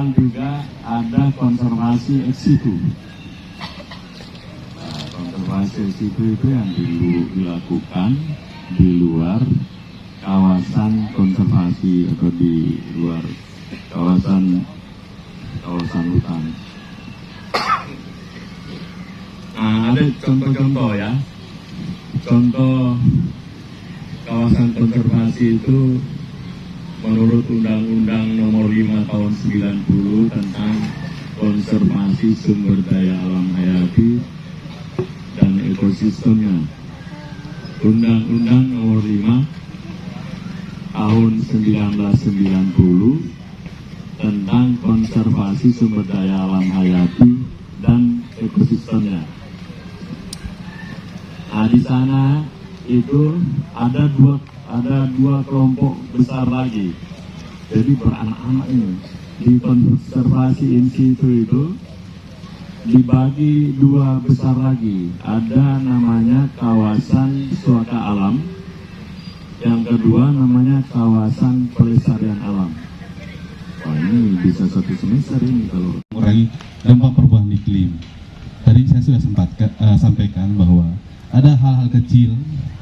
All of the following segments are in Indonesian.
Kemudian juga ada konservasi ex situ. Konservasi ex situ itu yang dilakukan di luar kawasan konservasi atau di luar kawasan hutan. Nah, ada contoh-contoh ya. Contoh kawasan konservasi itu menurut Undang-Undang Nomor 5 Tahun 90 tentang konservasi sumber daya alam hayati dan ekosistemnya. Undang-Undang Nomor 5 Tahun 1990 tentang konservasi sumber daya alam hayati dan ekosistemnya. Nah, di sana itu ada dua kelompok besar lagi. Jadi beranak-anak ini di konservasi in situ itu dibagi dua besar lagi. Ada namanya kawasan suaka alam, yang kedua namanya kawasan pelestarian alam. Wah, ini bisa satu semester ini kalau mengurangi dampak perubahan iklim. Tadi saya sudah sempat sampaikan bahwa ada hal-hal kecil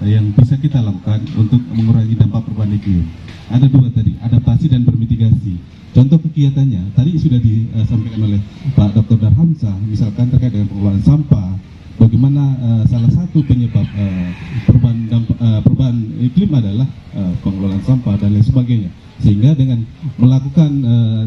yang bisa kita lakukan untuk mengurangi dampak perubahan iklim. Ada dua tadi, adaptasi dan bermitigasi. Contoh kegiatannya tadi sudah disampaikan oleh Pak Dr. Darhamsa, misalkan terkait dengan pengelolaan sampah. Bagaimana salah satu penyebab perubahan iklim adalah pengelolaan sampah dan lain sebagainya. Sehingga dengan melakukan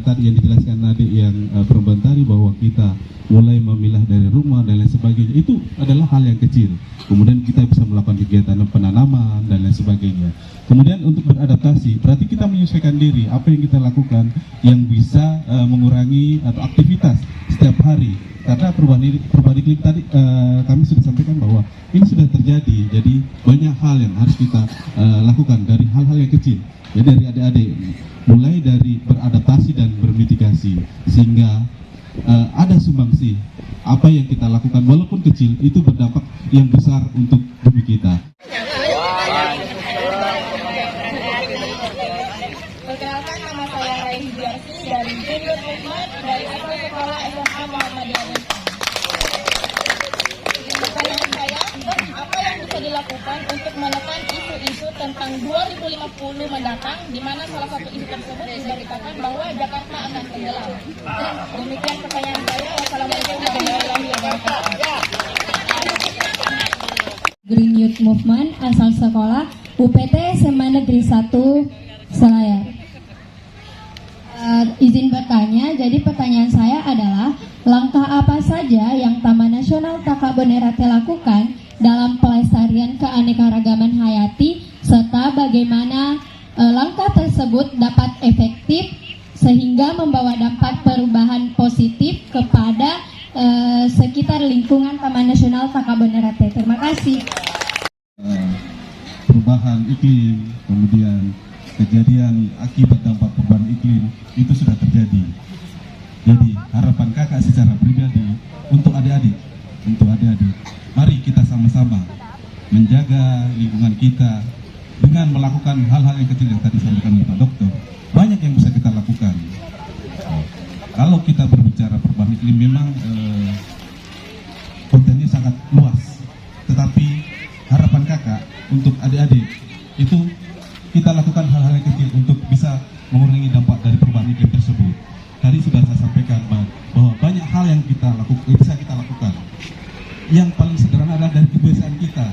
tadi yang dijelaskan adik yang perempuan tadi, bahwa kita mulai memilah dari rumah dan lain sebagainya, itu adalah hal yang kecil. Kemudian kita bisa melakukan kegiatan penanaman dan lain sebagainya. Kemudian untuk beradaptasi, berarti kita menyesuaikan diri apa yang kita lakukan yang bisa mengurangi atau aktivitas setiap hari. Karena perubahan iklim tadi kami sudah sampaikan bahwa ini sudah terjadi. Jadi banyak hal yang harus kita lakukan dari hal-hal yang kecil. Jadi dari adik-adik mulai dari beradaptasi dan bermitigasi, sehingga ada sumbangsi apa yang kita lakukan walaupun kecil itu berdampak yang besar untuk bumi kita. Perkenalkan, nama saya Raihi Biarsi dari Green Youth Movement dari asal sekolah SMA Muhammadiyah. Pertanyaan saya, apa yang bisa dilakukan untuk menekan isu-isu tentang 2050 mendatang, di mana salah satu isu tersebut diberitakan bahwa Jakarta akan tenggelam. Demikian pertanyaan saya. Wassalamualaikum warahmatullahi wabarakatuh. Green Youth Movement asal sekolah UPT SMA Negeri 1 Selayar. Izin bertanya, jadi pertanyaan saya adalah langkah apa saja yang Taman Nasional Takabonerate lakukan dalam pelestarian keanekaragaman hayati, serta bagaimana langkah tersebut dapat efektif sehingga membawa dampak perubahan positif kepada sekitar lingkungan Taman Nasional Takabonerate. Terima kasih. Perubahan iklim, kemudian kejadian akibat dampak perubahan iklim itu sudah terjadi. Jadi harapan kakak secara pribadi untuk adik-adik, mari kita sama-sama menjaga lingkungan kita dengan melakukan hal-hal yang kecil yang tadi disampaikan oleh Pak Dokter. Banyak yang bisa kita lakukan. Kalau kita berbicara perubahan iklim, memang kontennya sangat luas. Tetapi harapan kakak untuk adik-adik itu kita lakukan hal-hal yang kecil untuk bisa mengurangi dampak dari perubahan iklim tersebut. Tadi sudah saya sampaikan bahwa banyak hal yang bisa kita lakukan. Yang paling sederhana adalah dari kebiasaan kita,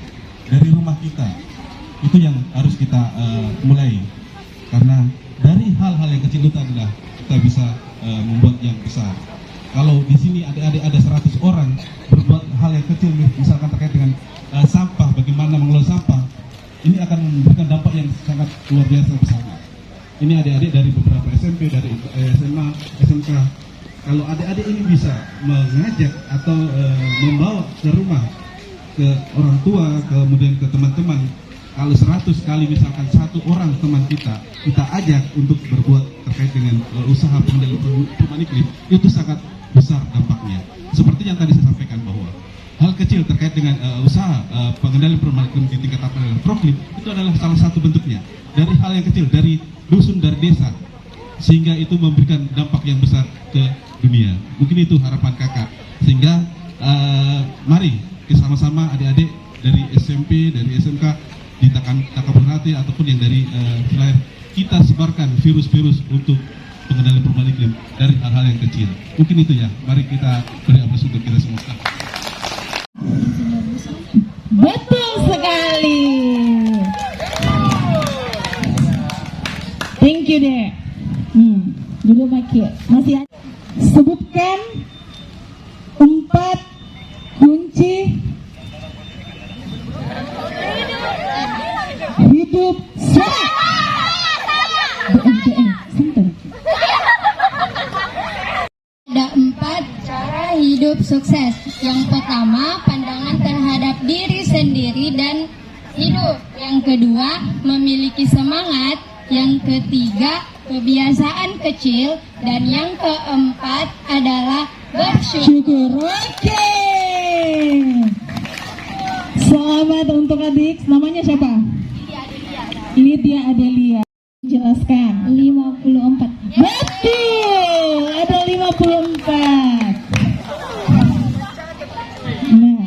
dari rumah kita. Itu yang harus kita mulai. Karena dari hal-hal yang kecil itu adalah kita bisa membuat yang besar. Kalau di sini adik-adik ada 100 orang berbuat hal yang kecil, misalkan terkait dengan sampah, bagaimana mengelola sampah, ini akan memberikan dampak yang sangat luar biasa besar. Ini adik-adik dari beberapa SMP, dari SMA, SMK. Kalau adik-adik ini bisa mengajak atau membawa ke rumah, ke orang tua, kemudian ke teman-teman, kalau 100 kali misalkan satu orang teman kita ajak untuk berbuat terkait dengan usaha pengendalian perubahan iklim, itu sangat besar dampaknya. Seperti yang tadi saya sampaikan bahwa hal kecil terkait dengan usaha pengendalian perubahan iklim di tingkat Proklim itu adalah salah satu bentuknya. Dari hal yang kecil, dari dusun, dari desa, sehingga itu memberikan dampak yang besar ke dunia. Mungkin itu harapan kakak, sehingga mari sama-sama adik-adik dari SMP, dari SMK di Takabonerate ataupun yang dari Selayar, kita sebarkan virus-virus untuk pengendalian perubahan iklim dari hal-hal yang kecil. Mungkin itu ya, mari kita beri apresiasi untuk kita semua. Betul sekali. Thank you deh. Dulu masih ada. Sebutkan 4 kunci hidup sehat. Ada 4 cara hidup sukses. Yang pertama, pandangan terhadap diri sendiri dan hidup. Yang kedua, memiliki semangat. Yang ketiga, kebiasaan kecil. Dan yang keempat adalah bersyukur. Oke. Selamat untuk adik. Namanya siapa? Lydia Adelia. Jelaskan. 54. Betul. Ada 54. Nah.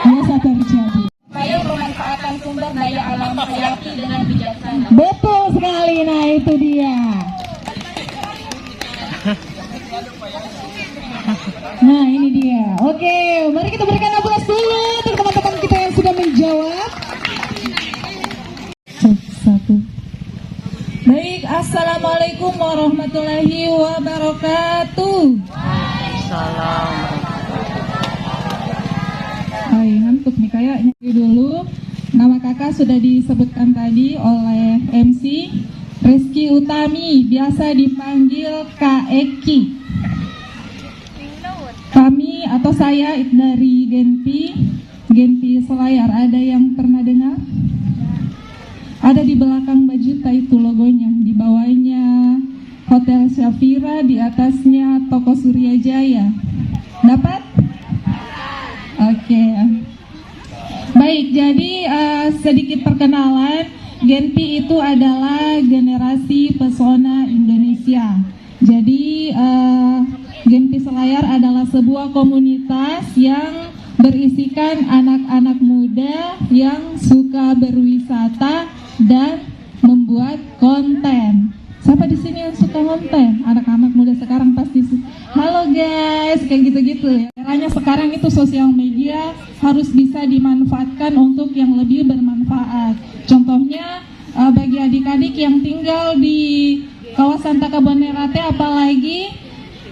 Biasa terjadi. Upaya pemanfaatan sumber daya alam hayati dengan bijaksana. Betul sekali. Nah, itu dia. Nah, ini dia. Oke, mari kita berikan aplaus dulu untuk teman-teman kita yang sudah menjawab. Satu. Baik, assalamualaikum warahmatullahi wabarakatuh. Hai, ngantuk nih kayaknya. Dulu, nama kakak sudah disebutkan tadi oleh MC Rizky Utami, biasa dipanggil Kak Eki. Kami atau saya dari Genpi Selayar, ada yang pernah dengar? Ada di belakang Bajuta itu logonya, di bawahnya Hotel Syafira, di atasnya Toko Surya Jaya. Dapat? Oke. Baik, jadi sedikit perkenalan. Genpi itu adalah generasi pesona Indonesia. Jadi Genpi Selayar adalah sebuah komunitas yang berisikan anak-anak muda yang suka berwisata dan membuat konten. Siapa di sini yang suka konten? Anak-anak muda sekarang pasti halo guys, kayak gitu-gitu ya. Caranya sekarang itu sosial media harus bisa dimanfaatkan untuk yang lebih bermanfaat. Contohnya bagi adik-adik yang tinggal di kawasan Takabonerate apalagi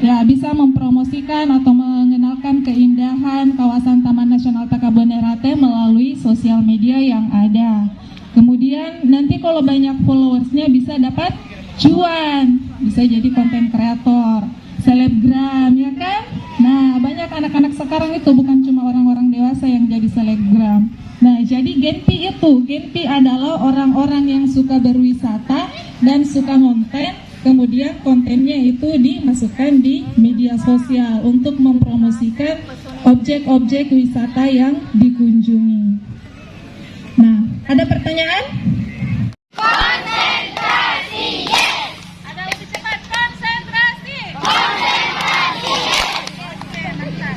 ya bisa mempromosikan atau mengenalkan keindahan kawasan Taman Nasional Takabonerate melalui sosial media yang ada. Kemudian nanti kalau banyak followersnya bisa dapat cuan, bisa jadi konten kreator, selebgram, ya kan? Nah, banyak anak-anak sekarang itu bukan cuma orang-orang dewasa yang jadi selebgram. Nah, jadi Genpi adalah orang-orang yang suka berwisata dan suka konten, kemudian kontennya itu dimasukkan di media sosial untuk mempromosikan objek-objek wisata yang dikunjungi. Nah, ada pertanyaan? Konsentrasi, yes. Ada lebih cepat, konsentrasi. Konsentrasi, yes.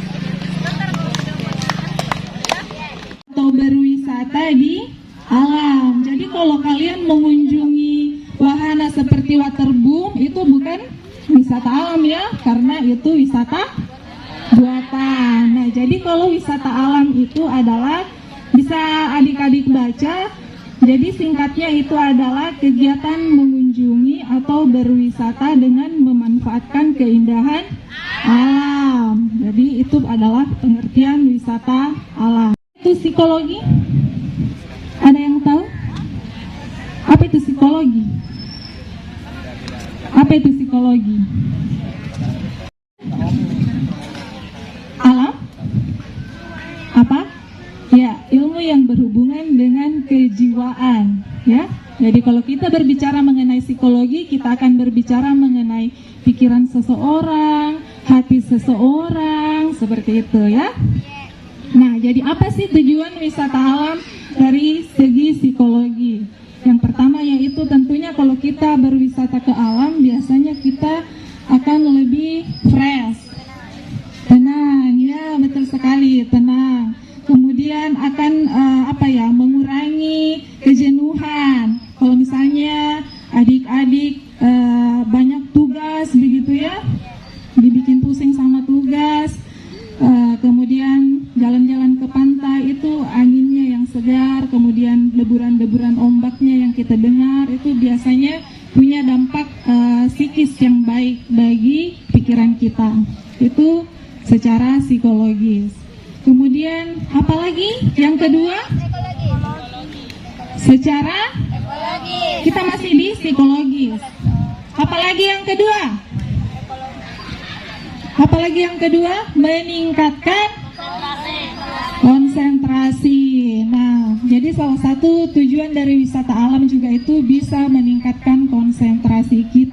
Atau berwisata di alam. Jadi kalau kalian mengunjungi wahana seperti waterboom itu bukan wisata alam ya, karena itu wisata buatan. Nah, jadi kalau wisata alam itu adalah bisa adik-adik baca. Jadi singkatnya itu adalah kegiatan mengunjungi atau berwisata dengan memanfaatkan keindahan alam. Jadi itu adalah pengertian wisata alam. Itu psikologi? Ada yang tahu? Apa itu psikologi? Apa itu psikologi? Alam? Apa? Ya, ilmu yang berhubungan dengan kejiwaan, ya. Jadi kalau kita berbicara mengenai psikologi, kita akan berbicara mengenai pikiran seseorang, hati seseorang, seperti itu ya. Nah, jadi apa sih tujuan wisata alam dari segi psikologi? Yang pertama yaitu tentu kita berwisata ke alam, biasanya kita akan lebih fresh, tenang, ya betul sekali, tenang. Kemudian akan mengurangi kejenuhan. Kalau misalnya adik-adik banyak tugas begitu ya, dibikin pusing sama tugas, kemudian jalan-jalan ke pantai itu anginnya yang segar, kemudian deburan-deburan ombaknya yang kita dengar, itu biasanya punya dampak psikis yang baik bagi pikiran kita. Itu secara psikologis. Kemudian apalagi yang kedua? Secara kita masih di psikologis. Apalagi yang kedua? Apalagi yang kedua? Meningkatkan konsentrasi. Nah, jadi salah satu tujuan dari wisata alam juga itu bisa meningkatkan konsentrasi kita.